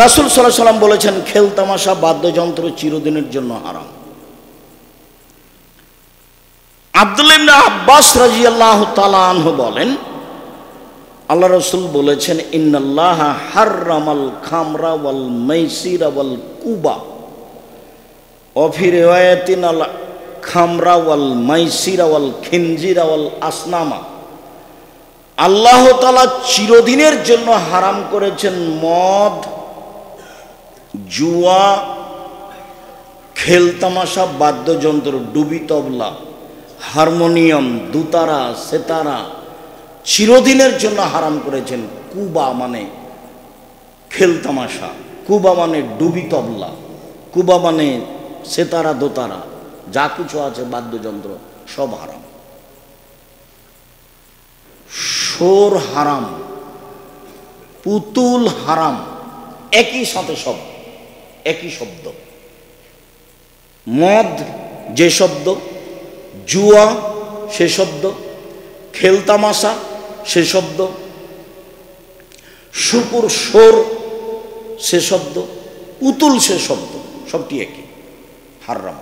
রাসূল সাল্লাল্লাহু আলাইহি সাল্লাম বলেছেন খেলতামাশা বাদ্যযন্ত্র চিরদিনের জন্য হারাম। আব্দুল্লাহ ইবনে আব্বাস রাদিয়াল্লাহু তাআলা আনহু বলেন আল্লাহ রাসূল বলেছেন ইন্নাল্লাহা হাররামাল খামরা ওয়াল মাইসিরা ওয়াল কুবা ওয়া ফি রিওয়ায়াতিন আল খামরা ওয়াল মাইসিরা ওয়াল খিনজিরা ওয়াল আসনামা। আল্লাহ তাআলা চিরদিনের জন্য হারাম করেছেন মদ, জুয়া, খেলতামাশা, বাদ্যযন্ত্র, ডুবি তবলা, হারমোনিয়াম, দুতারা, সেতারা চিরদিনের জন্য হারাম করেছেন। কুবা মানে খেলতামাশা, কুবা মানে ডুবি তবলা, কুবা মানে সেতারা, দোতারা, যা কিছু আছে বাদ্যযন্ত্র সব হারাম। সোর হারাম, পুতুল হারাম, একই সাথে সব একই শব্দ। মদ যে শব্দ, জুয়া সে শব্দ, খেলতামাশা সে শব্দ, শুকুর সোর সে শব্দ, পুতুল সে শব্দ, সবটি একই, হারাম,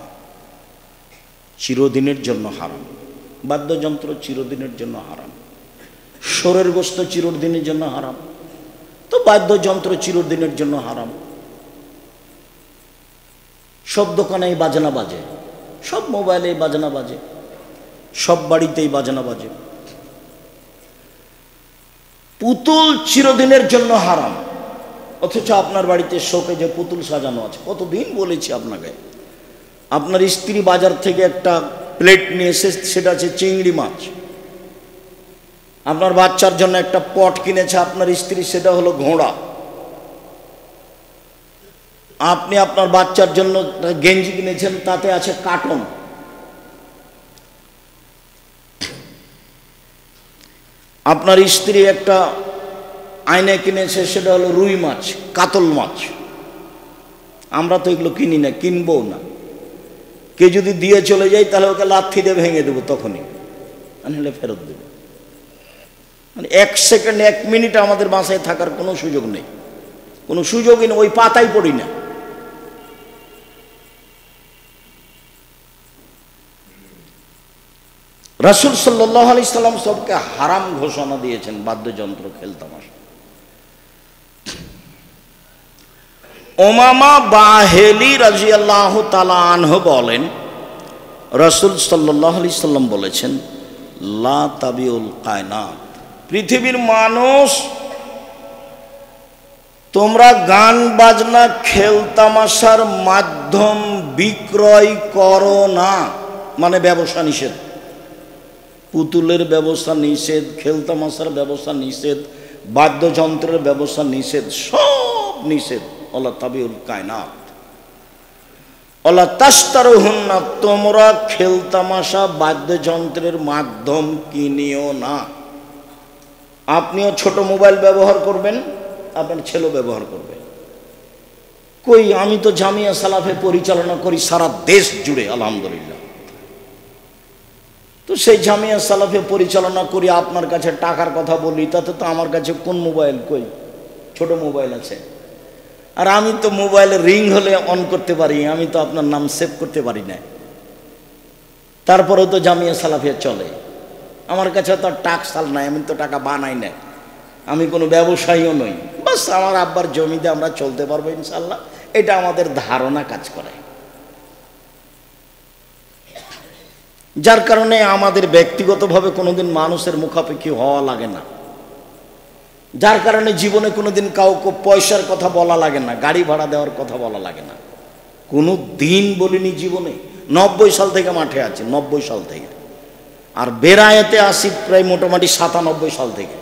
চিরদিনের জন্য হারাম। বাদ্যযন্ত্র চিরদিনের জন্য হারাম, সোরের গোস্ত চিরদিনের জন্য হারাম, তো বাদ্যযন্ত্র চিরদিনের জন্য হারাম। সব দোকানেই বাজনা বাজে, সব মোবাইলেই বাজনা বাজে, সব বাড়িতেই বাজনা বাজে। পুতুল চিরদিনের জন্য হারাম, অথচ আপনার বাড়িতে শোকে যে পুতুল সাজানো আছে। কতদিন বলেছি আপনাকে, আপনার স্ত্রী বাজার থেকে একটা প্লেট নিয়ে এসে সেটা আছে চিংড়ি মাছ, আপনার বাচ্চার জন্য একটা পট কিনেছে আপনার স্ত্রী, সেটা হলো ঘোড়া। আপনি আপনার বাচ্চার জন্য গেঞ্জি কিনেছেন, তাতে আছে কার্টন। আপনার স্ত্রী একটা আয়না কিনেছে, সেটা হলো রুই মাছ, কাতল মাছ। আমরা তো এগুলো কিনি না, কিনবো না। কে যদি দিয়ে চলে যায় তাহলে ওকে লাথি দিয়ে ভেঙে দেবো, তখনই নাহলে ফেরত দেবো। মানে এক সেকেন্ড, এক মিনিট আমাদের বাসায় থাকার কোনো সুযোগ নেই, কোনো সুযোগই নেই, ওই পাতাই পড়ি না। রাসূল সাল্লাল্লাহু আলাইহি সাল্লাম সবকে হারাম ঘোষণা দিয়েছেন বাদ্যযন্ত্র, খেলতামাশা। উমামা বাহেলি রাদিয়াল্লাহু তাআলা আনহু বলেন রাসূল সাল্লাল্লাহু আলাইহি সাল্লাম বলেছেন লা তাবিউল কায়নাত, পৃথিবীর মানুষ তোমরা গান বাজনা খেলতামাশার মাধ্যম বিক্রয় করো না, মানে ব্যবসা নিষেধ। পুতুলের ব্যবসা নিষেধ, খেলতামাশার ব্যবসা নিষেধ, বাদ্যযন্ত্রের ব্যবসা নিষেধ, সব নিষেধ। ওয়ালা তাবিউল কায়নাত ওয়ালা তাশতারুহুন্না, তোমরা খেলতামাশা বাদ্যযন্ত্রের মাধ্যম কিনিও না। আপনিও ছোট মোবাইল ব্যবহার করবেন, আপনার ছেলেও ব্যবহার করবে। কই, আমি তো জামিয়া সালাফে পরিচালনা করি সারা দেশ জুড়ে, আলহামদুলিল্লাহ। তো সেই জামিয়া সালাফে পরিচালনা করি, আপনার কাছে টাকার কথা বলি, তাতে তো আমার কাছে কোন মোবাইল, কই ছোট মোবাইল আছে। আর আমি তো মোবাইলে রিং হলে অন করতে পারি, আমি তো আপনার নাম সেভ করতে পারি না। তারপরেও তো জামিয়া সালাফিয়া চলে। আমার কাছে তো টাকশাল নাই, আমি তো টাকা বানাই না, আমি কোনো ব্যবসায়ীও নই। বাস আমার আব্বার জমিতে আমরা চলতে পারবো ইনশাল্লাহ, এটা আমাদের ধারণা কাজ করে। যার কারণে আমাদের ব্যক্তিগতভাবে কোনোদিন মানুষের মুখাপেক্ষি হওয়া লাগে না, যার কারণে জীবনে কোনোদিন কাউকে পয়সার কথা বলা লাগে না, গাড়ি ভাড়া দেওয়ার কথা বলা লাগে না, কোনো দিন বলিনি জীবনে। 90 সাল থেকে মাঠে আছি, 90 সাল থেকে। আর বেরায়েতে আসি প্রায় মোটামুটি 97 সাল থেকে,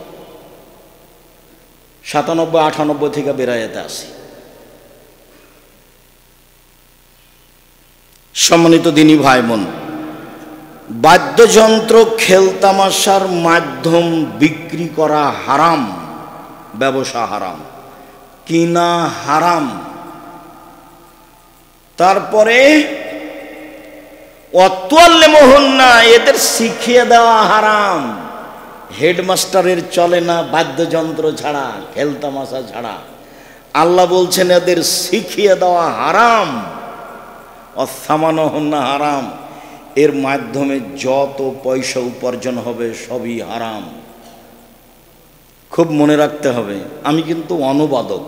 97-98 থেকে বেরায়েতে আসি। সম্মানিত দিনী ভাই বোন, বাদ্যযন্ত্র খেলতামাশার মাধ্যম বিক্রি করা হারাম, ব্যবসা হারাম, কিনা হারাম। তারপরে অতুয়াল্লিমুহুন্না, এদের শিখিয়ে দেওয়া হারাম। হেডমাস্টারের চলে না বাদ্যযন্ত্র ছাড়া, খেলতামাশা ছাড়া। আল্লাহ বলছেন এদের শিখিয়ে দেওয়া হারাম, অসামানহন্না হারাম, এর মাধ্যমে যত পয়সা উপার্জন হবে সবই হারাম। খুব মনে রাখতে হবে, আমি কিন্তু অনুবাদক,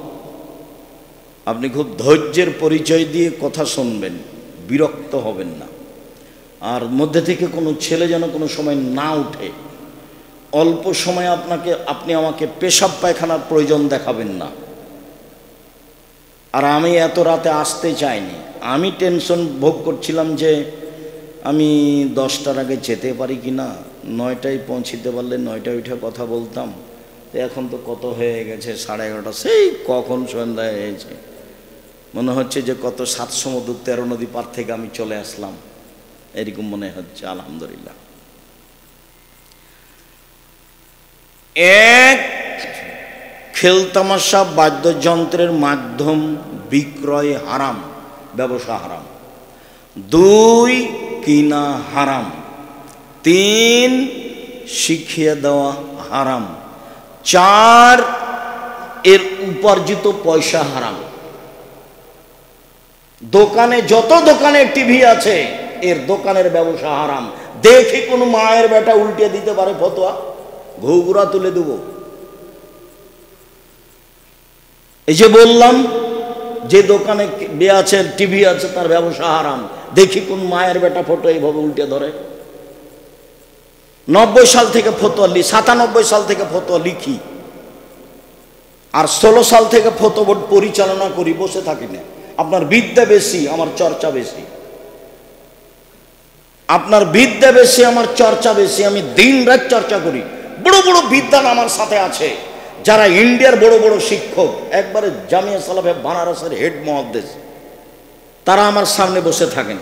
আপনি খুব ধৈর্যের পরিচয় দিয়ে কথা শুনবেন, বিরক্ত হবেন না। আর মধ্যে থেকে কোনো ছেলে যেন কোনো সময় না উঠে, অল্প সময় আপনি আমাকে পেশাব পায়খানার প্রয়োজন দেখাবেন না। আর আমি এত রাতে আসতে চাইনি, আমি টেনশন ভোগ করছিলাম যে আমি 10টার আগে যেতে পারি কি না, 9টায় পৌঁছিতে পারলে 9টায় উঠে কথা বলতাম। তো এখন তো কত হয়ে গেছে, 11:30, সেই কখন সন্ধ্যা হয়েছে, মনে হচ্ছে যে কত 7 সমুদ্র 13 নদী পার থেকে আমি চলে আসলাম, এরকম মনে হচ্ছে। আলহামদুলিল্লাহ। এক, খেলতামাশা বাদ্যযন্ত্রের মাধ্যম বিক্রয় হারাম, ব্যবসা হারাম। 2, কিনা হারাম। 3, শিখিয়ে দেওয়া হারাম। 4, এর উপার্জিত পয়সা হারাম। দোকানে যত দোকানে টিভি আছে, এর দোকানের ব্যবসা হারাম। দেখি কোন মায়ের বেটা উল্টে দিতে পারে ফতোয়া, ঘুঘুরা তুলে দেব। এই যে বললাম, যে দোকানে আছে টিভি আছে তার ব্যবসা হারাম, দেখি কোন মায়ের বেটা ফটো এইভাবে উল্টে ধরে। 90 সাল থেকে ফতোয়া 97 সাল থেকে ফতোয়া লিখি, আর 16 সাল থেকে ফতোয়া বোর্ড পরিচালনা করি, বসে থাকি না। আপনার বিদ্যা বেশি, আমার চর্চা বেশি। আপনার বিদ্যা বেশি, আমার চর্চা বেশি। আমি দিন রাত চর্চা করি। বড় বড় বিদ্বান আমার সাথে আছে, যারা ইন্ডিয়ার বড় বড় শিক্ষক, একবারে জামিয়া সালাফে বানারসের হেড মুহাদ্দিস, তারা আমার সামনে বসে থাকেন।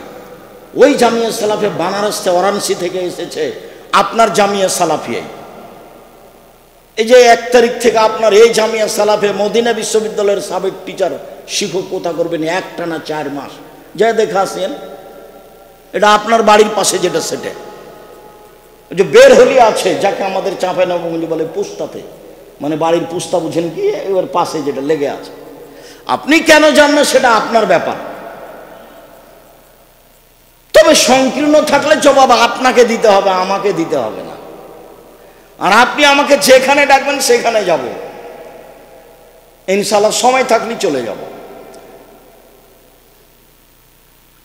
ওই জামিয়া সালাফে বানারস ওয়ারাণসী থেকে এসেছে আপনার জামিয়া সালাফিয়ায়। এই যে 1 তারিখ থেকে আপনার এই জামিয়া সালাফে মদিনা বিশ্ববিদ্যালয়ের সাবেক টিচার শিক্ষক কোথা করবেন একটানা 4 মাস, যা দেখা আসেন। এটা আপনার বাড়ির পাশে যেটা, সেটা যে বের হলি আছে, যাকে আমাদের চাঁপাই নবগঞ্জ বলে পুস্তাতে, মানে বাড়ির পুস্তা বুঝেন কি, এবার পাশে যেটা লেগে আছে। আপনি কেন জান না সেটা আপনার ব্যাপার, তবে সংকীর্ণ থাকলে জবাব আপনাকে দিতে হবে, আমাকে দিতে হবে না। আর আপনি আমাকে যেখানে ডাকবেন সেখানে যাব, ইনশাআল্লাহ সময় থাকলে চলে যাব।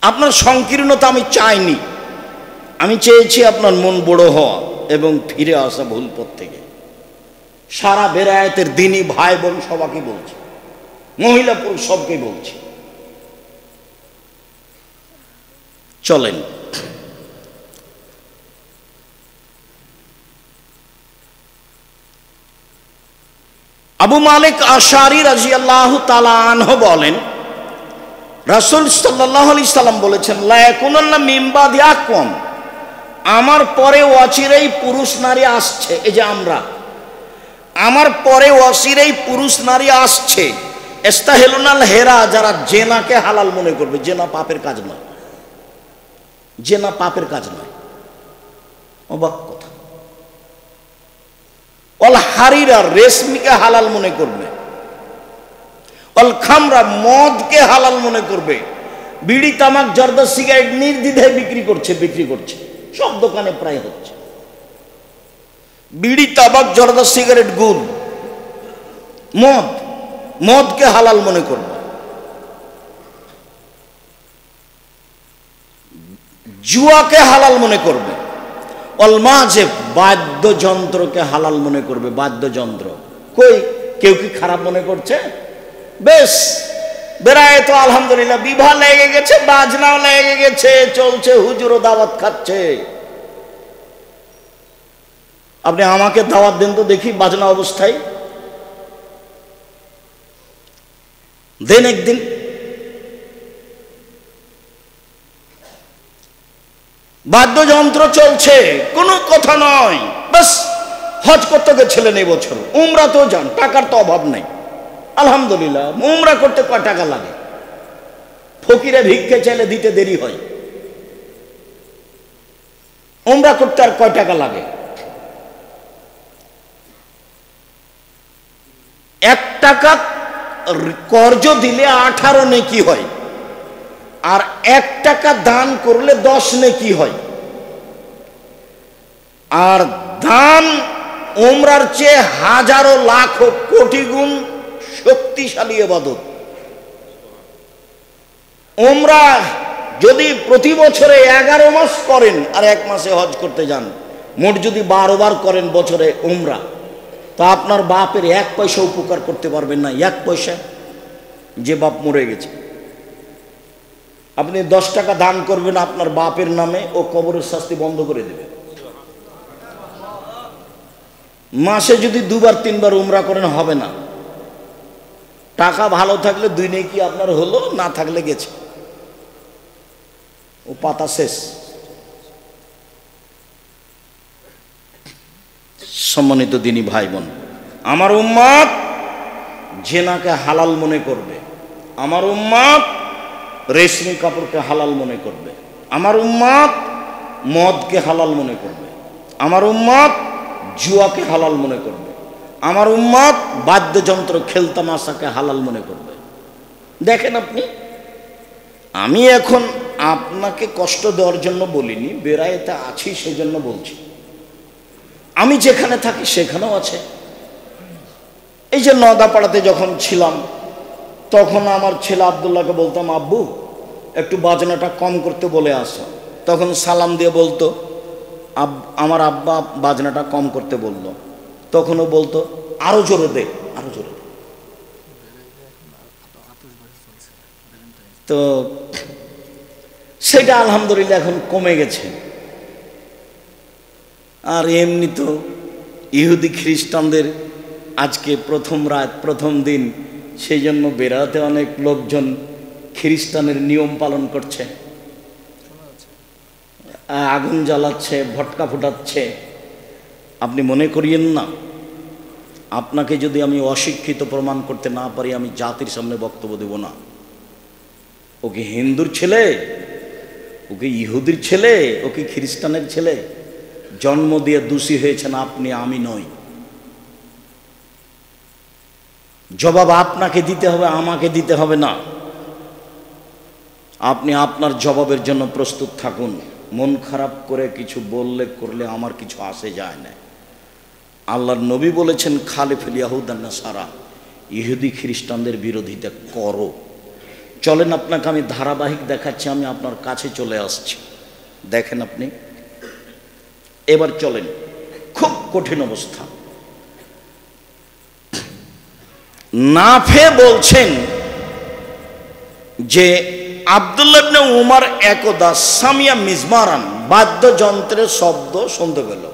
আপনার সংকীর্ণতা আমি চাইনি, আমি চেয়েছি আপনার মন বড় হওয়া এবং ফিরে আসা ভুল পথ থেকে। সারা বেরায়েতের দিনই ভাই বোন সবাইকে বলছি, মহিলা পুরুষ সবকে বলছি, চলেন। আবু মালিক আশারি রাদিয়াল্লাহু তাআলা আনহু বলেন, রাসূল সাল্লাল্লাহু আলাইহি সাল্লাম বলেছেন, লা ইয়াকুনান্না মিন বাদি আকওয়াম, আমার পরে অচিরেই পুরুষ নারী আসছে। এই যে আমরা, আমার পরে অচিরেই পুরুষ নারী আসছে, ইস্তাহিলুনাল হেরা, যারা জেনাকে হালাল মনে করবে। জেনা পাপের কাজ নয়, জেনা পাপের কাজ নয়, অবাক কথা। অল হারিরা, রেশমিকে হালাল মনে করবে। অল খামরা, মদকে হালাল মনে করবে। বিড়ি, তামাক, জর্দা, সিগারেট নির্দ্বিধায় বিক্রি করছে, সব দোকানে প্রায় হচ্ছে। বিড়ি, তামাক, জর্দা, সিগারেট, গুল, মদকে হালাল মনে করবে। জুয়াকে হালাল মনে করবে। অলমাজেব, বাদ্যযন্ত্রকে হালাল মনে করবে। বাদ্যযন্ত্র কই, কেউ কি খারাপ মনে করছে? বেশ, বেড়ায় তো আলহামদুলিল্লাহ, বিবাহ লেগে গেছে, বাজনাও লেগে গেছে, চলছে, হুজুরও দাওয়াত খাচ্ছে। আপনি আমাকে দাওয়াত দেন তো দেখি, বাজনা অবস্থায় দেন একদিন। বাদ্যযন্ত্র চলছে, কোনো কথা নয়। বাস হজ করতে গেছিলেন এই বছর, উমরাতেও যান, টাকার তো অভাব নেই আলহামদুলিল্লাহ। উমরা করতে কয় টাকা লাগে? ফকিরে ভিক্ষে চাইলে দিতে দেরি হয়, উমরা করতে আর কয় টাকা লাগে? 1 টাকা কর্জ দিলে 18 নেকি হয়, আর 1 টাকা দান করলে 10 নেকি হয়। আর দান উমরার চেয়ে হাজারো লাখ কোটি গুণ শক্তিশালী ইবাদত। উমরা যদি প্রতি বছরে 11 মাস করেন আর 1 মাসে হজ করতে যান, মোট যদি 12 বার করেন বছরে উমরা, তা আপনার বাপের 1 পয়সা উপকার করতে পারবেন না। 1 পয়সা, যে বাপ মরে গেছে। আপনি 10 টাকা দান করবেন আপনার বাপের নামে, ও কবরের শাস্তি বন্ধ করে দেবে। মাসে যদি 2 বার 3 বার উমরা করেন হবে না। টাকা ভালো থাকলে 2 নেকি আপনার হলো, না থাকলে গেছে, ও পাতা শেষ। সম্মানিত দিনী ভাই বোন, আমার উম্মত জেনাকে হালাল মনে করবে, আমার উম্মত রেশমি কাপড়কে হালাল মনে করবে, আমার উম্মত মদকে হালাল মনে করবে, আমার উম্মত জুয়াকে হালাল মনে করবে, আমার উম্মত বাদ্যযন্ত্র খেলতামাশাকে হালাল মনে করবে। দেখেন আপনি, আমি এখন আপনাকে কষ্ট দেওয়ার জন্য বলিনি, বেড়াইতে আছি সেজন্য বলছি। আমি যেখানে থাকি সেখানেও আছে। এই যে নদাপাড়াতে যখন ছিলাম, তখন আমার ছেলে আব্দুল্লাহকে বলতাম, আব্বু একটু বাজনাটা কম করতে বলে আসো। তখন সালাম দিয়ে বলতো, আমার আব্বা বাজনাটা কম করতে বলল। তখনও বলতো, আরো জোরে দে, আরো জোরে দে। তো সেটা আলহামদুলিল্লাহ এখন কমে গেছে। আর এমনি তো ইহুদি খ্রিস্টানদের আজকে প্রথম রাত, প্রথম দিন, সেই জন্য বেড়াতে অনেক লোকজন খ্রিস্টানের নিয়ম পালন করছে, আগুন জ্বালাচ্ছে, ভটকা ফুটাচ্ছে। আপনি মনে করিয়েন না, আপনাকে যদি আমি অশিক্ষিত প্রমাণ করতে না পারি, আমি জাতির সামনে বক্তব্য দেব না। ওকে হিন্দুর ছেলে, ওকে ইহুদির ছেলে, ওকে খ্রিস্টানের ছেলে, জন্ম দিয়ে দোষী হয়েছেন আপনি, আমি নই। জবাব আপনাকে দিতে হবে, আমাকে দিতে হবে না। আপনি আপনার জবাবের জন্য প্রস্তুত থাকুন। মন খারাপ করে কিছু বললে করলে আমার কিছু আসে যায় না। আল্লাহর নবী বলেছেন, খালিফুল ইয়াহুদান নাসারা, ইহুদি খ্রিস্টানদের বিরোধিতা করো। চলেন আপনাকে আমি ধারাবাহিক দেখাচ্ছি, আমি আপনার কাছে চলে আসছি, দেখেন আপনি। এবার চলেন, খুব কঠিন অবস্থা। নাফে বলছেন যে আব্দুল্লাহ ইবনে উমর একদা সামিয়া মিজমারান, বাদ্যযন্ত্রের শব্দ শুনতে পেল,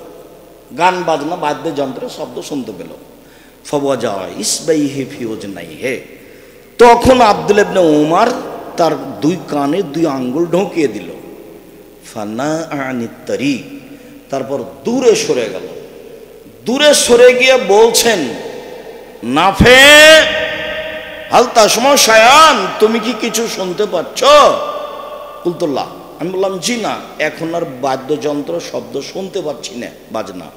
গান বাজনা বাদ্যযন্ত্রের শব্দ শুনতে পেল। ফওয়াজা ইসবাইহি ফি উজনাইহি, তখন আব্দুল্লাহ ইবনে উমর তার 2 কানে 2 আঙ্গুল ঢুকিয়ে দিল। ফানা আনিত তারিক, তারপর দূরে সরে গেল। দূরে সরে গিয়ে বলছেন, নাফে হাল তাসমা শায়ান, তুমি কি কিছু শুনতে পাচ্ছ? কুলতুল্লাহ, আমি বললাম জি না, এখন আর বাদ্যযন্ত্র শব্দ শুনতে পাচ্ছি না, বাজনা।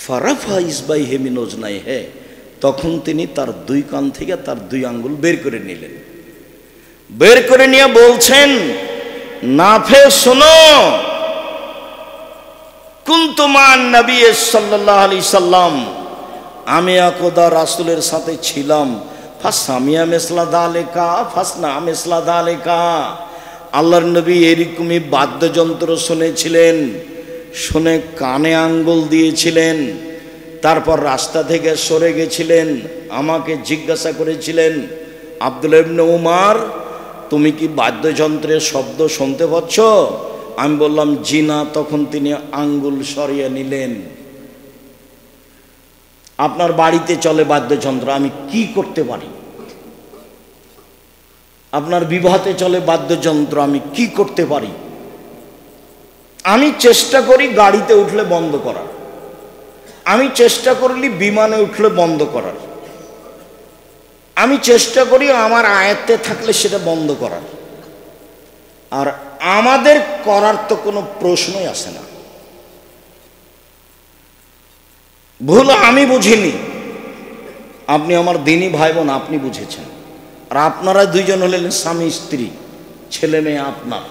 ফারাফা ইসবাইহি মিন উজনাইহি, তখন তিনি তার 2 কান থেকে তার 2 আঙ্গুল বের করে নিলেন। বের করে নিয়ে বলছেন, নাফে শোনো, কুনতু মান নবী সাল্লাল্লাহু আলাইহি সাল্লাম, আমি একদা রাসূলের সাথে ছিলাম। ফাসামিয়া মিসলা যালিকা ফাসনা মিসলা যালিকা, আল্লাহর নবী এরকমই বাদ্যযন্ত্র শুনেছিলেন, শুনে কানে আঙ্গুল দিয়েছিলেন, তারপর রাস্তা থেকে সরে গেছিলেন। আমাকে জিজ্ঞাসা করেছিলেন, আব্দুল্লাহ ইবনে উমর, তুমি কি বাদ্যযন্ত্রের শব্দ শুনতে পাচ্ছ? আমি বললাম জি না। তখন তিনি আঙ্গুল সরিয়ে নিলেন। আপনার বাড়িতে চলে বাদ্যযন্ত্র, আমি কি করতে পারি? আপনার বিবাহতে চলে বাদ্যযন্ত্র, আমি কি করতে পারি? আমি চেষ্টা করি গাড়িতে উঠলে বন্ধ করার, আমি চেষ্টা করলি বিমানে উঠলে বন্ধ করার, আমি চেষ্টা করি আমার আয়ত্তে থাকলে সেটা বন্ধ করার। আর আমাদের করার তো কোনো প্রশ্নই আসে না। ভুল আমি বুঝিনি, আপনি আমার দিনী ভাই বোন, আপনি বুঝেছেন। আর আপনারা দুইজন হলেন স্বামী স্ত্রী, ছেলে মেয়ে আপনার।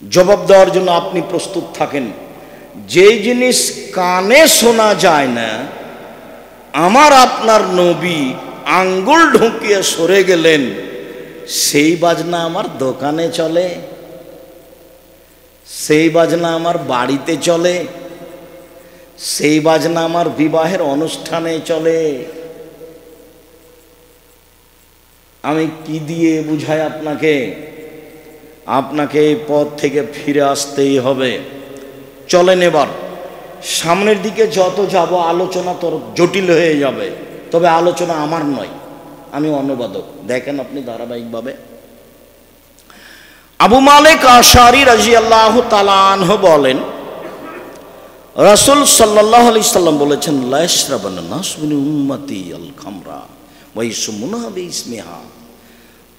জবাব দেওয়ার জন্য আপনি প্রস্তুত থাকেন। যে জিনিস কানে শোনা যায় না, আমার আপনার নবী আঙ্গুল ঢুকিয়ে সরে গেলেন, সেই বাজনা আমার দোকানে চলে, সেই বাজনা আমার বাড়িতে চলে, সেই বাজনা আমার বিবাহের অনুষ্ঠানে চলে। আমি কি দিয়ে বুঝাই আপনাকে? আপনাকে এই পথ থেকে ফিরে আসতেই হবে। চলেন এবার সামনের দিকে যত যাব আলোচনা তোর জটিল হয়ে যাবে, তবে আলোচনা আমার নয়, আমি অনুবাদক। দেখেন আপনি ধারাবাহিকভাবে। আবু মালিক আশআরী রাদিয়াল্লাহু তাআলা আনহু বলেন, রাসূল সাল্লাল্লাহু আলাইহি সাল্লাম বলেছেন, লা ইয়াশরাবান্না নাসু মিন উম্মতি আল খামরা ওয়া ইয়াসমুনা বিইসমিহা।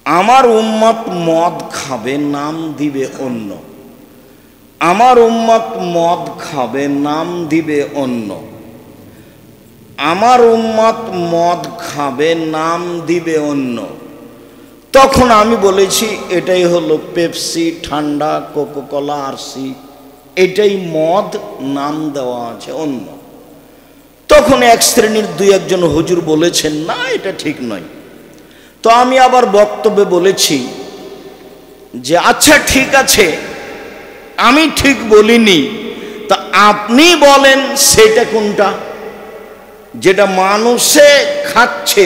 আমার উম্মত মদ খাবে, নাম দিবে অন্য। আমার উম্মত মদ খাবে, নাম দিবে অন্য। আমার উম্মত মদ খাবে, নাম দিবে অন্য। তখন আমি বলেছি এটাই হলো পেপসি, ঠান্ডা, কোকাকোলা, আরসি, এটাই মদ, নাম দেওয়া আছে অন্য। তখন এক শ্রেণীর দুই একজন হুজুর বলেছেন, না এটা ঠিক নয়। তো আমি আবার বক্তব্যে বলেছি যে আচ্ছা ঠিক আছে, আমি ঠিক বলিনি, তা আপনি বলেন সেটা কোনটা, যেটা মানুষে খাচ্ছে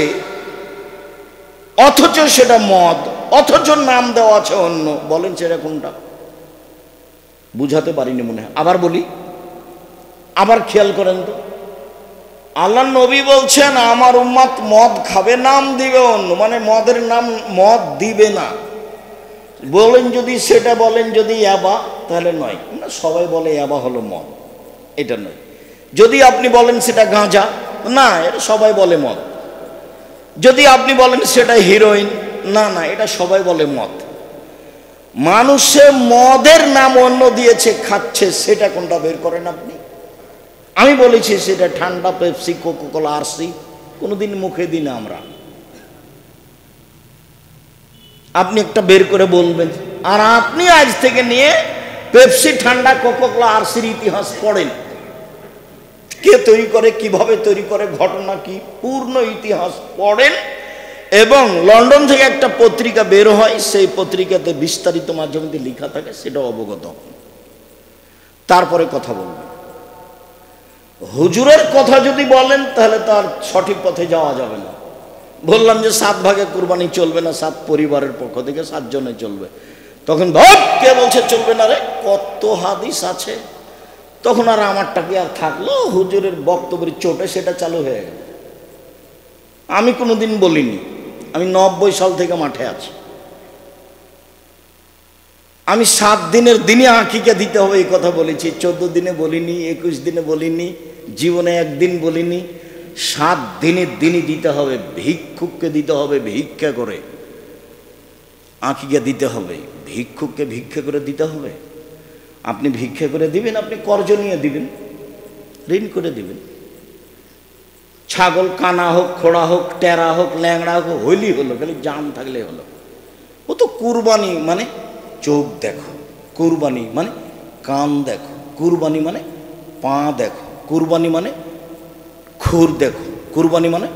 অথচ সেটা মদ, অথচ নাম দেওয়া আছে অন্য, বলেন সেটা কোনটা? বুঝাতে পারিনি মনে হয়, আবার বলি, আবার খেয়াল করেন তো। আল্লাহর নবী বলছেন আমার উম্মত মদ খাবে, নাম দিবে অন্য, মানে মদের নাম মদ দিবে না। বলেন যদি সেটা বলেন যদি ইয়াবা, তাহলে নয়, না সবাই বলে ইয়াবা হলো মদ, এটা নয়। যদি আপনি বলেন সেটা গাঁজা, না এটা সবাই বলে মদ। যদি আপনি বলেন সেটা হিরোইন, না না এটা সবাই বলে মদ। মানুষে মদের নাম অন্য দিয়েছে, খাচ্ছে, সেটা কোনটা বের করেন আপনি? আমি বলেছি সেটা ঠান্ডা, পেপসি, কোকাকোলা, আরসি, কোনোদিন মুখে দিই না আমরা। আপনি একটা বের করে বলবেন, আর আপনি আজ থেকে নিয়ে পেপসি, ঠান্ডা, কোকাকোলা, আরসির ইতিহাস পড়েন, কে তৈরি করে, কিভাবে তৈরি করে, ঘটনা কি, পূর্ণ ইতিহাস পড়েন। এবং লন্ডন থেকে একটা পত্রিকা বের হয়, সেই পত্রিকাতে বিস্তারিত মাধ্যমে লেখা থাকে, সেটা অবগত হন, তারপরে কথা বলবেন। হুজুরের কথা যদি বলেন তাহলে তার সঠিক পথে যাওয়া যাবে না। বললাম যে 7 ভাগে কুরবানি চলবে না, 7 পরিবারের পক্ষ থেকে 7 জনে চলবে। তখন ভাব কে বলছে চলবে না রে, কত হাদিস আছে। তখন আর আমারটা কি আর থাকলো, হুজুরের বক্তব্যের চোটে সেটা চালু হয়ে গেল। আমি কোনোদিন বলিনি, আমি 90 সাল থেকে মাঠে আছি। আমি 7 দিনের দিনে আকিকা দিতে হবে এই কথা বলেছি, 14 দিনে বলিনি, 21 দিনে বলিনি, জীবনে একদিন বলিনি। 7 দিনের দিনই দিতে হবে, ভিক্ষুককে দিতে হবে, ভিক্ষা করে আকিকা দিতে হবে। ভিক্ষুককে ভিক্ষা করে দিতে হবে। আপনি ভিক্ষা করে দিবেন, আপনি কর্জ নিয়ে দিবেন, ঋণ করে দিবেন। ছাগল কানা হোক, খোড়া হোক, টেরা হোক, ল্যাংড়া হোক, হইলেই হলো, খালি জান থাকলে হলো। ও তো কুরবানি মানে চোখ দেখো, কুরবানি মানে কান দেখো, কুরবানি মানে পা দেখো, কুরবানি মানে খুর দেখো, কুরবানি মানে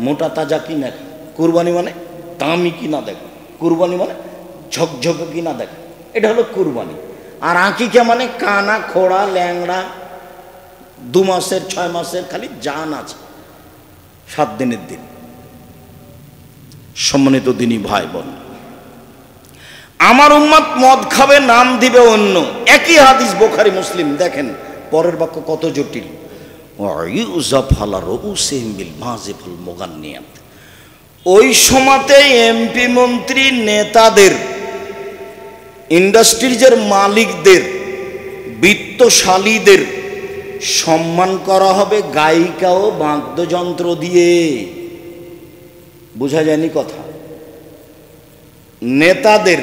মোটা তাজা কিনা, কুরবানি মানে দামি কিনা দেখো, কুরবানি মানে ঝকঝকে কিনা দেখো, এটা হলো কুরবানি। আর আকিকা মানে কানা, খোড়া, ল্যাংড়া, 2 মাসের 6 মাসের, খালি জান আছে, 7 দিনের দিন। সম্মানিত দিনী ভাই বোন, আমার উম্মত মদ খাবে, নাম দিবে অন্য, একই হাদিস বুখারী মুসলিম। দেখেন পরের বাক্য কত জটিল। ওই সময়তে এমপি, মন্ত্রী, নেতাদের, ইন্ডাস্ট্রিজের মালিকদের, বিত্তশালীদের সম্মান করা হবে গায়িকা ও বাদ্যযন্ত্র দিয়ে। বোঝা যায়নি কথা? নেতাদের,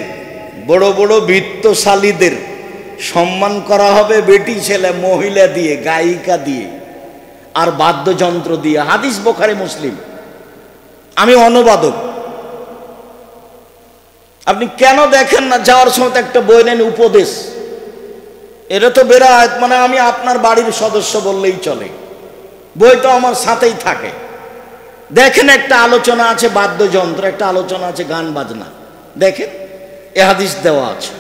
বড় বড় বিত্তশালীদের সম্মান করা হবে বেটি ছেলে মহিলা দিয়ে, গায়িকা দিয়ে। আর বাদ্যযন্ত্র দিয়ে। হাদিস বুখারী মুসলিম। আমি অনুবাদক। আপনি কেন দেখেন না যাওয়ার সময় একটা বই নেন, উপদেশ। এটা তো বেরাত, মানে আমি আপনার বাড়ির সদস্য বললেই চলে, বই তো আমার সাথেই থাকে। দেখেন একটা আলোচনা আছে বাদ্যযন্ত্র, একটা আলোচনা আছে গান বাজনা, দেখেন এ হাদিস দেওয়া আছে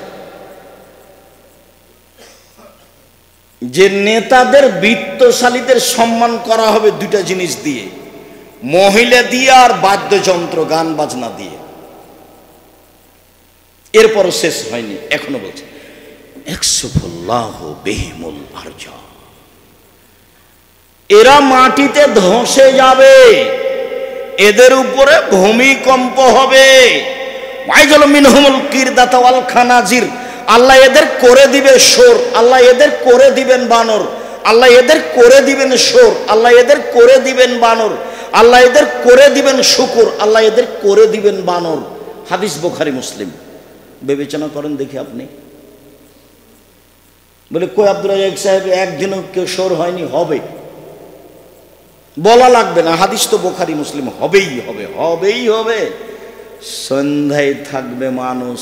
যে নেতাদের বিত্তশালীদের সম্মান করা হবে দুইটা জিনিস দিয়ে, মহিলা দিয়ে আর বাদ্যযন্ত্র গান বাজনা দিয়ে। এরপর শেষ হয়নি, এখনো বলছে এরা মাটিতে ধসে যাবে, এদের উপরে ভূমিকম্প হবে। আল্লাহ এদের করে দিবে সোর, আল্লাহ এদের করে দিবেন বানর, আল্লাহ এদের করে দিবেন সোর, আল্লাহ এদের করে দিবেন বানর, আল্লাহ এদের করে দিবেন শুকুর, আল্লাহ এদের করে দিবেন বানর। হাদিস বুখারী মুসলিম। বিবেচনা করেন দেখি আপনি। বলে কই আব্দুর রাজ্জাক সাহেব একদিনও কেউ সোর হয়নি? হবে, বলা লাগবে না, হাদিস তো বুখারী মুসলিম। হবেই হবে, হবেই হবে। সন্ধ্যায় থাকবে মানুষ,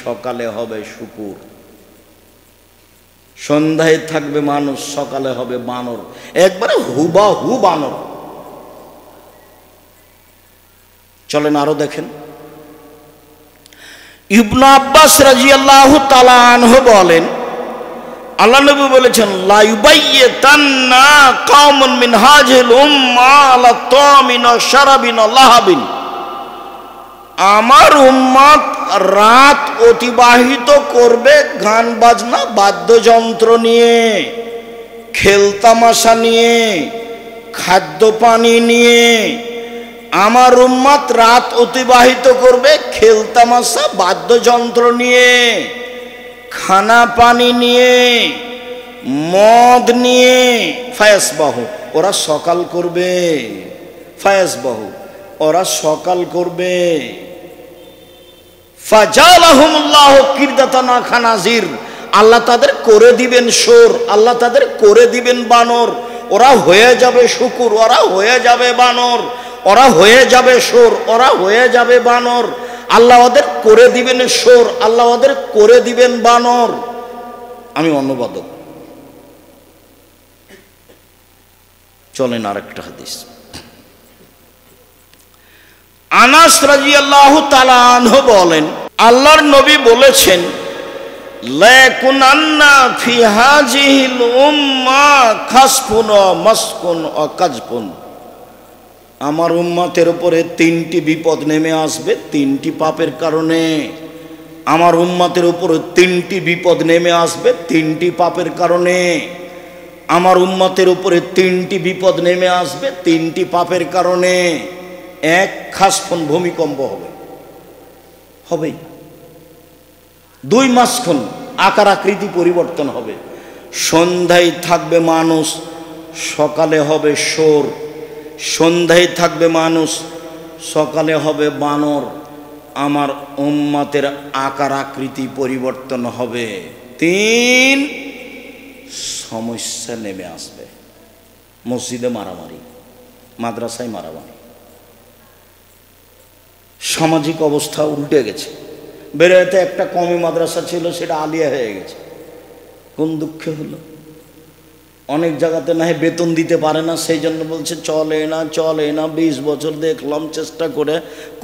সকালে হবে শুকুর। সন্ধ্যায় থাকবে মানুষ, সকালে হবে বানর, একবারে হুবাহু বানর। চলেন আরো দেখেন। ইবনে আব্বাস রাদিয়াল্লাহু তাআলা আনহু বলেন, আল্লাহ নবী বলেছেন, লা ইউবাইয়াতান্না কওমুন মিন হাযিল উম্মাহ আলা তামিন ওয়া শারাবিন ওয়া লাহাবিন। আমার উম্মত রাত অতিবাহিত করবে গান বাজনা বাদ্যযন্ত্র নিয়ে, খেলতামাশা নিয়ে, খাদ্য পানি নিয়ে। আমার উম্মত রাত অতিবাহিত করবে খেলতামাশা বাদ্যযন্ত্র নিয়ে, খানা পানি নিয়ে, মদ নিয়ে। ফায়াসবাহু, ওরা সকাল করবে। ফায়াসবাহু, ওরা সকাল করবে। ফাজালাহুমুল্লাহু কিরদাতান ওয়া খানাজির, আল্লাহ তাদের করে দিবেন সোর, আল্লাহ তাদের করে দিবেন বানর। ওরা হয়ে যাবে শুকুর, ওরা হয়ে যাবে বানর, ওরা হয়ে যাবে সোর, ওরা হয়ে যাবে বানর। আল্লাহ ওদের করে দিবেন সোর, আল্লাহ ওদের করে দিবেন বানর। আমি অনুবাদক। চলেন আরেকটা হাদিস। আনাস রাদিয়াল্লাহু তাআলা আনহু বলেন, আল্লাহর নবী বলেছেন, লাকুনান্না ফি হাযিহিল উম্মাহ খাসফুন ওয়া মাসকুন ওয়া কাজফুন। আমার উম্মতের উপরে তিনটি বিপদ নেমে আসবে, তিনটি পাপের কারণে। আমার উম্মতের উপরে তিনটি বিপদ নেমে আসবে, তিনটি পাপের কারণে। আমার উম্মতের উপরে তিনটি বিপদ নেমে আসবে, তিনটি পাপের কারণে। এক, খাসফুন, ভূমিকম্প হবে, হবেই। দুই, মাসখুন, আকার আকৃতি পরিবর্তন হবে। সন্ধ্যায় থাকবে মানুষ, সকালে হবে সোর। সন্ধ্যায় থাকবে মানুষ, সকালে হবে বানর। আমার উম্মতের আকার আকৃতি পরিবর্তন হবে। তিন, সমস্যা নেমে আসবে। মসজিদে মারামারি, মাদ্রাসায় মারামারি, সামাজিক অবস্থা উল্টে গেছে। বেরোতে একটা কমি মাদ্রাসা ছিল, সেটা আলিয়া হয়ে গেছে। কোন দুঃখে হলো? অনেক জায়গাতে না বেতন দিতে পারে না, সেই জন্য বলছে চলে না, চলে না। 20 বছর দেখলাম চেষ্টা করে,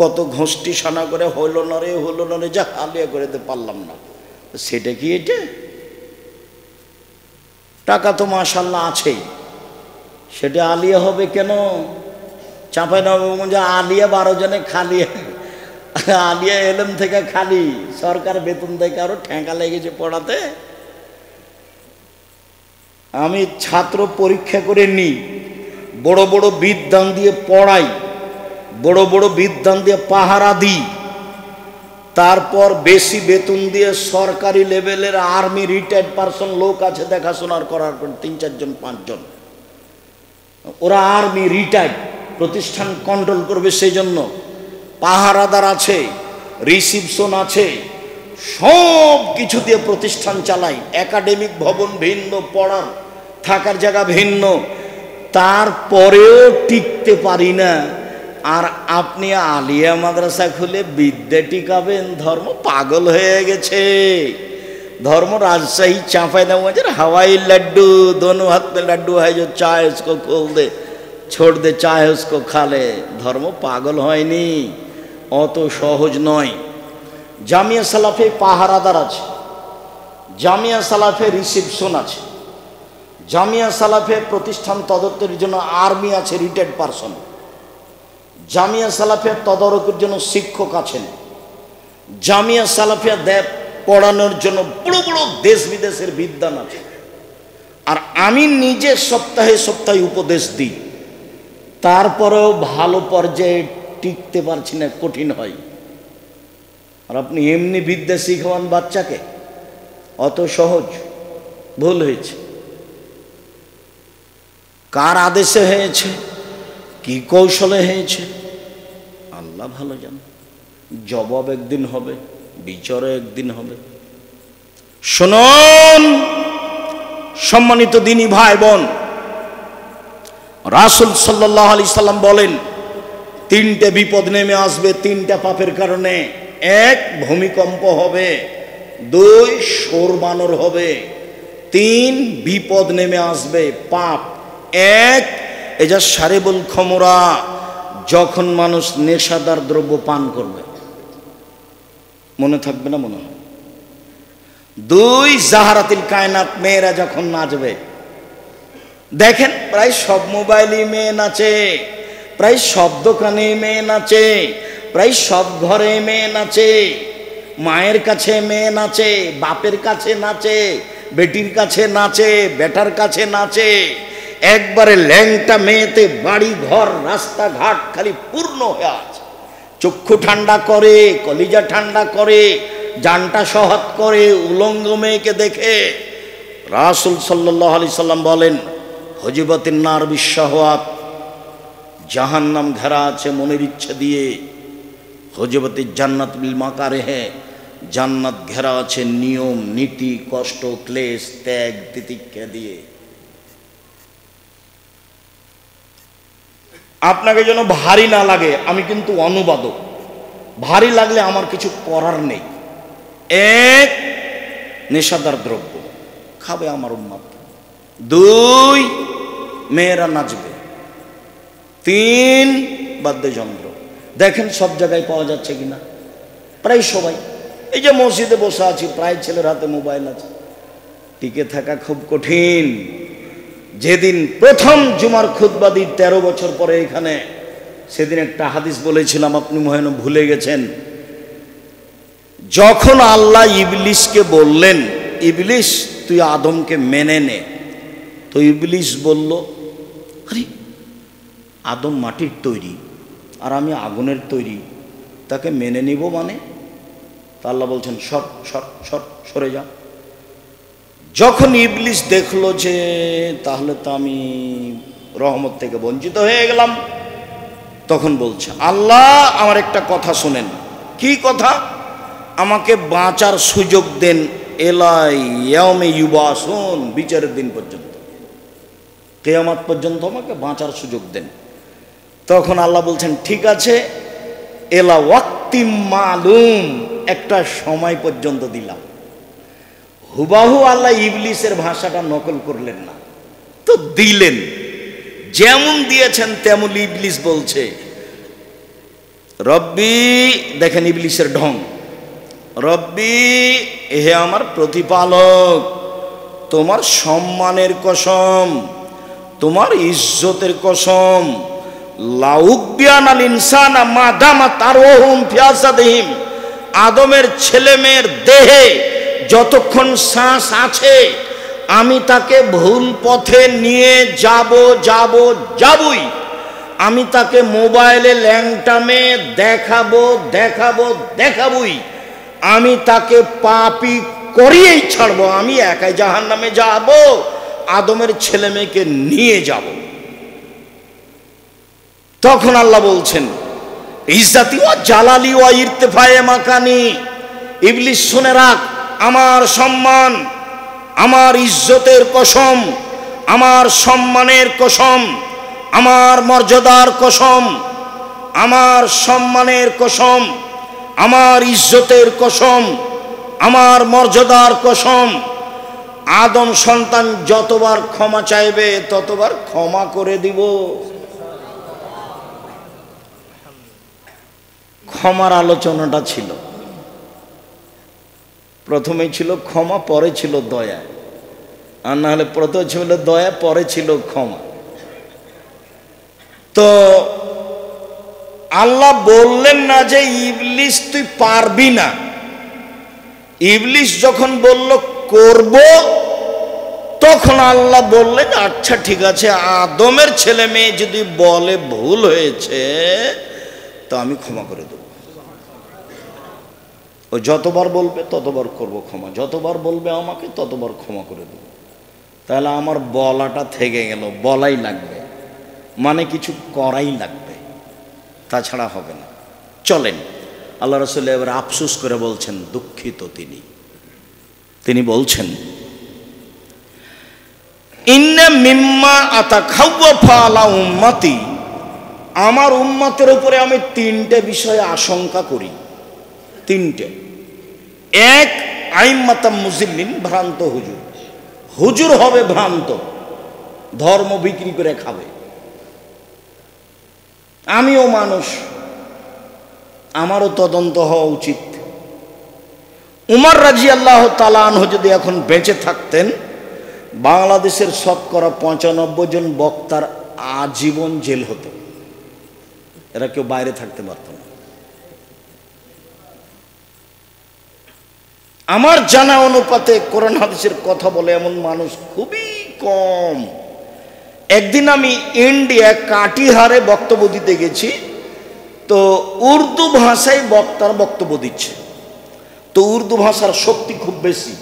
কত ঘষ্টি সানা করে, হইল না রে, হইল না রে, যা আলিয়া করে দিতে পারলাম না। সেটা কি এটা? টাকা তো মাশাআল্লাহ আছেই, সেটা আলিয়া হবে কেন? চাঁপাইনবাবগঞ্জে আলিয়া 12 জনে খালি, আলিয়া এলেম থেকে খালি, সরকার বেতন দেয়, কারো ঠেকা লেগেছে পড়াতে। আমি ছাত্র পরীক্ষা করে নিই, বড় বড় বিদ্যান দিয়ে পড়াই, বড় বড় বিদ্যান দিয়ে পাহারা দিই, তারপর বেশি বেতন দিয়ে সরকারি লেভেলের আর্মি রিটায়ার্ড পারসন লোক আছে দেখাশোনার করার, 3-4 জন 5 জন। ওরা আর্মি রিটায়ার্ড, প্রতিষ্ঠান কন্ট্রোল করবে, সেই জন্য পাহারাদার আছে, রিসিপশন আছে, সব কিছু দিয়ে প্রতিষ্ঠান চালাই। একাডেমিক ভবন ভিন্ন, পড়ার থাকার জায়গা ভিন্ন, তারপরেও টিকতে পারি না, আর আপনি আলিয়া মাদ্রাসা খুলে বিদ্যা টিকাবেন? ধর্ম পাগল হয়ে গেছে। धर्म राजशाही चांपाईनबाबगंज हवाई लड्डू, दोनों हाथ में लड्डू है, जो चाहे उसको खोल दे छोड़ दे, चाहे उसको खा ले। धर्म पागल হয়নি, অত সহজ নয়। জামিয়া সালাফে পাহারাদার আছে, জামিয়া সালাফে রিসেপশন আছে, জামিয়া সালাফে প্রতিষ্ঠান তদারকির জন্য আর্মি আছে, রিটায়ার্ড পারসন। জামিয়া সালাফে তদারকির জন্য শিক্ষক আছেন। জামিয়া সালাফে পড়ানোর জন্য বড় বড় দেশ বিদেশের বিদ্বান আছে। আর আমি নিজে সপ্তাহে সপ্তাহে উপদেশ দিই, তারপরেও ভালো পর্যায়ে টিকতে পারছি না, কঠিন হয়। আর আপনি এমনি বিদ্যা শিখান বাচ্চাকে, অত সহজ? ভুল হয়েছে। কার আদেশে হয়েছে, কি কৌশলে হয়েছে, আল্লাহ ভালো জানে। জবাব একদিন হবে, বিচারও একদিন হবে। শুনুন সম্মানিত দিনী ভাই বোন, রাসূল সাল্লাল্লাহু আলাইহি সাল্লাম বলেন, তিনটে বিপদ নেমে আসবে তিনটা পাপের কারণে। এক, ভূমিকম্প হবে। দুই, শোর বানর হবে। তিন, বিপদ নেমে আসবে, পাপ। এক, এজা শারিবুল খমরা, যখন মানুষ নেশাদার দ্রব্য পান করবে। মনে থাকবে না মনে হয়? দুই, জাহারাতিল কায়নাত, মেয়েরা যখন নাচবে। দেখেন প্রায় সব মোবাইলে মেয়ে নাচে, প্রায় সব দোকানে মেয়ে নাচে, প্রায় সব ঘরে মেয়ে নাচে। মায়ের কাছে মেয়ে নাচে, বাপের কাছে নাচে, বেটির কাছে নাচে, বেটার কাছে নাচে। একবারে ল্যাংটা মেয়েতে বাড়ি ঘর রাস্তাঘাট খালি পূর্ণ হয়ে আছে। চক্ষু ঠান্ডা করে, কলিজা ঠান্ডা করে, জানটা সহৎ করে উলঙ্গ মেয়েকে দেখে। রাসূল সাল্লাল্লাহু আলাইহি সাল্লাম বলেন, হজিবাতিন নার বিশাহওয়াত, জাহান্নাম ঘেরা আছে মনের ইচ্ছা দিয়ে। হজিবাতি জান্নাত বিল মাকারিহে, জান্নাত ঘেরা আছে নিয়ম নীতি, কষ্ট ক্লেশ ত্যাগ তিতিক্ষা দিয়ে। আপনাকে যেন ভারী না লাগে, আমি কিন্তু অনুবাদক, ভারী লাগলে আমার কিছু করার নেই। এক, নেশাদার দ্রব্য খাবে আমার উম্মত। দুই, মেয়েরা নাচবে। তিন, বাদ্যযন্ত্র। দেখেন সব জায়গায় পাওয়া যাচ্ছে কিনা, প্রায় সবাই। এই যে মসজিদে বসে আছি, প্রায় ছেলের হাতে মোবাইল আছে। টিকে থাকা খুব কঠিন। যেদিন প্রথম জুমার খুতবা দিই 13 বছর পরে এখানে, সেদিন একটা হাদিস বলেছিলাম, আপনি মনে হয় ভুলে গেছেন। যখন আল্লাহ ইবলিসকে বললেন, ইবলিস তুই আদমকে মেনে নে, তো ইবলিস বলল, আরে আদম মাটির তৈরি আর আমি আগুনের তৈরি, তাকে মেনে নিব মানে? তা আল্লাহ বলছেন সর সর সর, সরে যা। যখন ইবলিস দেখলো যে তাহলে তো আমি রহমত থেকে বঞ্চিত হয়ে গেলাম, তখন বলছে, আল্লাহ আমার একটা কথা শোনেন। কি কথা? আমাকে বাঁচার সুযোগ দেন, এলাই ইয়াউমে ইউবাসুন, বিচারের দিন পর্যন্ত, কিয়ামত পর্যন্ত আমাকে বাঁচার সুযোগ দেন। তখন আল্লাহ বলছেন, ঠিক আছে, এলা ওয়াক্তিম মালুম, একটা সময় পর্যন্ত দিলাম। হুবাহু আল্লাহ ইবলিসের ভাষাটা নকল করলেন না, তো দিলেন। যেমন দিয়েছেন তেমন ইবলিস বলছে, রব্বি, দেখেন ইবলিসের ঢং, রব্বি, হে আমার প্রতিপালক, তোমার সম্মানের কসম, তোমার ইজ্জতের কসম, লাউকবিয়ানাল ইনসানা মা দামা তারওহুম ফি আসাদিহিম, আদমের ছেলে মেয়ের দেহে যতক্ষণ শ্বাস আছে আমি তাকে ভুল পথে নিয়ে যাবই। আমি তাকে মোবাইলে ল্যাংটামে দেখাবই। আমি তাকে পাপী করিয়েই ছাড়বো। আমি একাই জাহান্নামে যাব, আদমের ছেলে মেয়েকে নিয়ে যাব। তখন আল্লাহ বলছেন, ইজ্জাতি ওয়া জালালি ওয়া ইরতিফায়ে মাকানি, ইবলিস শুনে রাখ, আমার সম্মান, আমার ইজ্জতের কসম, আমার সম্মানের কসম, আমার মর্যাদার কসম, আমার সম্মানের কসম, আমার ইজ্জতের কসম, আমার মর্যাদার কসম, আদম সন্তান যতবার ক্ষমা চাইবে ততবার ক্ষমা করে দিব। ক্ষমার আলোচনাটা ছিল, প্রথমে ছিল ক্ষমা, পরে ছিল দয়া, আর না হলে প্রথমে ছিল দয়া, পরে ছিল ক্ষমা। তো আল্লাহ বললেন না যে ইবলিস তুই পারবি না। ইবলিস যখন বলল করব, তখন আল্লাহ বললেন আচ্ছা ঠিক আছে, আদমের ছেলে মেয়ে যদি বলে ভুল হয়েছে তো আমি ক্ষমা করে দেব। ও যতবার বলবে ততবার করব ক্ষমা, যতবার বলবে আমাকে ততবার ক্ষমা করে দেব। তাহলে আমার বলাটা থেকে গেল, বলাই লাগবে, মানে কিছু করাই লাগবে, তাছাড়া হবে না। চলেন, আল্লাহ রাসূল এবার আফসোস করে বলছেন, দুঃখিত তিনি বলছেন ইন্না মিম্মা আতাখাওয়াফা আলা উম্মতি, আমার উম্মতের উপরে আমি তিনটে বিষয়ে আশঙ্কা করি। তিনটে। এক, আইম্মাতাম মুজিল্লিন, ভ্রান্ত হুজুর। হুজুর হবে ভ্রান্ত, ধর্ম বিক্রি করে খাবে। আমিও মানুষ, আমারও তদন্ত হওয়া উচিত। উমর রাদিয়াল্লাহু তাআলা আনহু যদি এখন বেঁচে থাকতেন, বাংলাদেশের শতকরা 95 জন বক্তার আজীবন জেল হতো, এরা কেউ বাইরে থাকতে পারত না। আমার জানা অনুপাতে কোরআন হাদিসের কথা বলে এমন মানুষ খুবই কম। একদিন আমি ইন্ডিয়া কাটিহারে বক্তব্য দিতে গেছি, তো উর্দু ভাষায় বক্তার বক্তব্য দিচ্ছে। তো উর্দু ভাষার শক্তি খুব বেশি,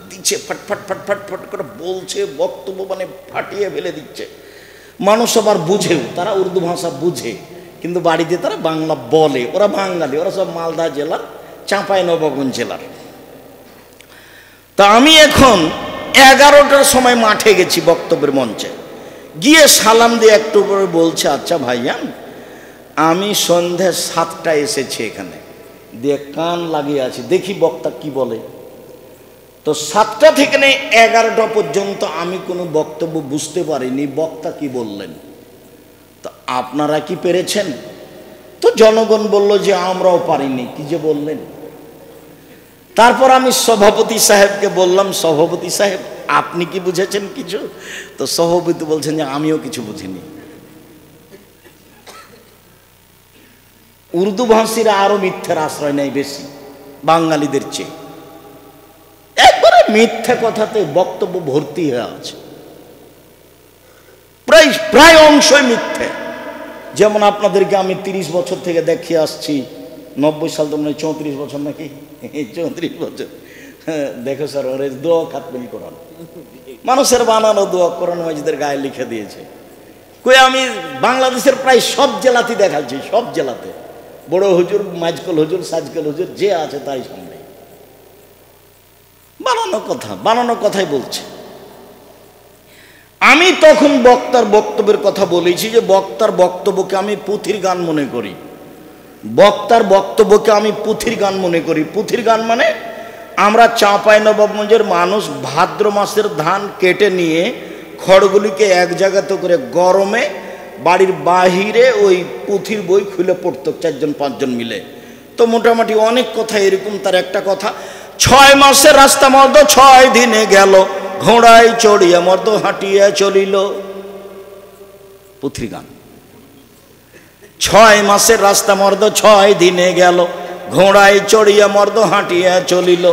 দিচ্ছে ফটফট ফটফট ফট করে বলছে, বক্তব্য মানে ফাটিয়ে ফেলে দিচ্ছে। মানুষ আবার বুঝেও, তারা উর্দু ভাষা বুঝে, কিন্তু বাড়িতে তারা বাংলা বলে। ওরা বাঙালি, ওরা সব মালদা জেলার, চাঁপাইনবাবগঞ্জ জেলার। তা আমি এখন 11টার সময় মাঠে গেছি বক্তব্যের মঞ্চে, গিয়ে সালাম দিয়ে একটু করে বলছে, আচ্ছা ভাইয়ান, আমি সন্ধ্যে 7টায় এসেছি এখানে, দিয়ে কান লাগিয়ে আছি, দেখি বক্তা কি বলে। তো 7টা থেকে 11টা পর্যন্ত আমি কোনো বক্তব্য বুঝতে পারিনি বক্তা কি বললেন। তো আপনারা কি পেরেছেন? তো জনগণ বলল যে আমরাও পারিনি, কি যে বললেন। তারপর আমি সভাপতি সাহেবকে বললাম, সভাপতি সাহেব আপনি কি বুঝেছেন কিছু? তো সভাপতি বলছেন যে আমিও কিছু বুঝিনি। উর্দু ভাষীরা আরো মিথ্যার আশ্রয় নেয় বেশি বাঙালিদের চেয়ে, একবারে মিথ্যা কথাতে বক্তব্য ভর্তি হয়ে আছে, প্রায় অংশই মিথ্যে। যেমন আপনাদেরকে আমি 30 বছর থেকে দেখিয়ে আসছি, 90 সাল তো মানে 34 বছর নাকি, 34 বছর। দেখো স্যার, ওর দোয়া খাতমিল কোরআন, মানুষের বানানো দোয়া কোরআন মাজিদের গায়ে লিখে দিয়েছে। কই আমি বাংলাদেশের প্রায় সব জেলাতেই দেখাচ্ছি, সব জেলাতে বড় হুজুর, মাঝকল হুজুর, সাজকল হুজুর যে আছে তাই সামনে বানানো কথাই বলছে। আমি তখন বক্তার বক্তব্যের কথা বলেছি যে বক্তার বক্তব্যকে আমি পুঁথির গান মনে করি, বক্তার বক্তব্যকে আমি পুঁথির গান মনে করি। পুঁথির গান মানে আমরা চাঁপাইনবাবগঞ্জের মানুষ ভাদ্র মাসের ধান কেটে নিয়ে খড়গুলিকে এক জায়গাতে করে গরমে বাড়ির বাহিরে ওই পুঁথির বই খুলে পড়তো 4-5 জন মিলে। তো মোটামুটি অনেক কথা এরকম। তার একটা কথা, 6 মাসের রাস্তা মর্দ 6 দিনে গেল, ঘোড়ায় চড়িয়া মর্দ হাঁটিয়া চলিল। পুঁথির গান। 6 মাসের রাস্তা মর্দ 6 দিনে গেল, ঘোড়ায় চড়িয়া মর্দ হাঁটিয়া চলিল।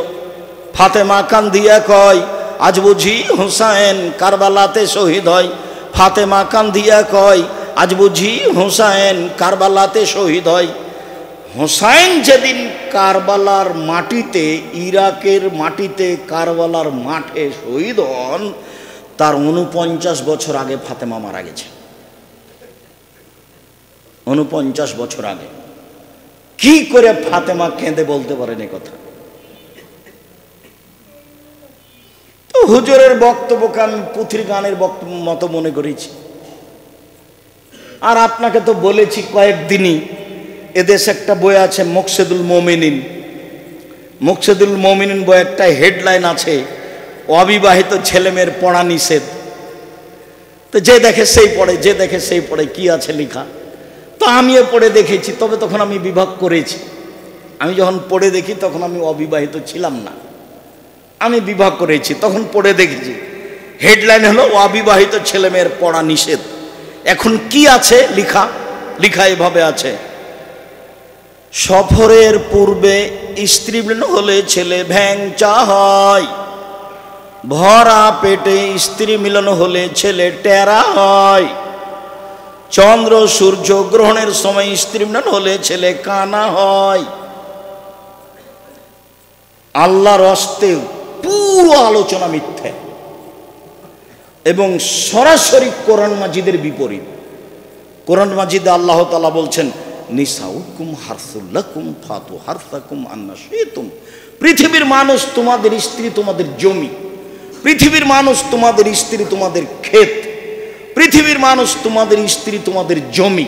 ফাতেমা কান্দিয়া কয়, আজ বুঝি হুসাইন কারবালাতে শহীদ হয়। ফাতেমা কান্দিয়া কয়, আজ বুঝি হুসাইন কারবালাতে শহীদ হয়। হুসাইন যেদিন কারবালার মাটিতে, ইরাকের মাটিতে কারবালার মাঠে শহীদ হন, তার 49 বছর আগে ফাতেমা মারা গেছে। 49 বছর আগে। কি করে ফাতেমা কেঁদে বলতে পারেন এ কথা? তো হুজুরের বক্তব্যকে আমি পুথির গানের বক্তব্য মতো মনে করেছি। আর আপনাকে তো বলেছি কয়েকদিনই, এদেশে একটা বই আছে মুকসেদুল মোমিনিন। মুকসেদুল মোমিনিন বই একটা হেডলাইন আছে, অবিবাহিত ছেলেমেয়ের পড়া নিষেধ। তো যে দেখে সেই পড়ে, যে দেখে সেই পড়ে, কি আছে লেখা। তো আমিও পড়ে দেখেছি, তবে তখন আমি বিভাগ করেছি। আমি যখন পড়ে দেখি তখন আমি অবিবাহিত ছিলাম না, আমি বিভাগ করেছি, তখন পড়ে দেখেছি। হেডলাইন হলো অবিবাহিত ছেলেমেয়ের পড়া নিষেধ। এখন কি আছে লেখা? লেখা এভাবে আছে, সফরের পূর্বে স্ত্রী মিলন হলে ছেলে ভ্যাংচা হয়, ভরা পেটে স্ত্রী মিলন হলে ছেলে টেরা হয়, চন্দ্র সূর্য গ্রহণের সময় স্ত্রী মিলন হলে ছেলে কানা হয়। আল্লাহর হস্তে পুরো আলোচনা মিথ্যে এবং সরাসরি কোরআন মাজিদের বিপরীত। কোরআন মাজিদে আল্লাহ তাআলা বলছেন, নিসাউকুম হারসুল লাকুম ফাতু হারসাকুম আন্না শিতুম। পৃথিবীর মানুষ তোমাদের স্ত্রী, তোমাদের জমি। পৃথিবীর মানুষ তোমাদের স্ত্রী, তোমাদের ক্ষেত। পৃথিবীর মানুষ তোমাদের স্ত্রী, তোমাদের জমি।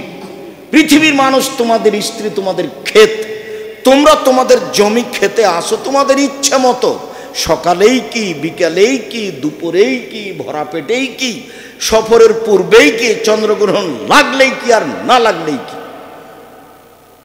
পৃথিবীর মানুষ তোমাদের স্ত্রী, তোমাদের ক্ষেত। তোমরা তোমাদের জমি খেতে আসো তোমাদের ইচ্ছে মতো, সকালেই কি, বিকালেই কি, দুপুরেই কি, ভরা পেটেই কি, সফরের পূর্বেই কি, চন্দ্রগ্রহণ লাগলেই কি আর না লাগলেই কি।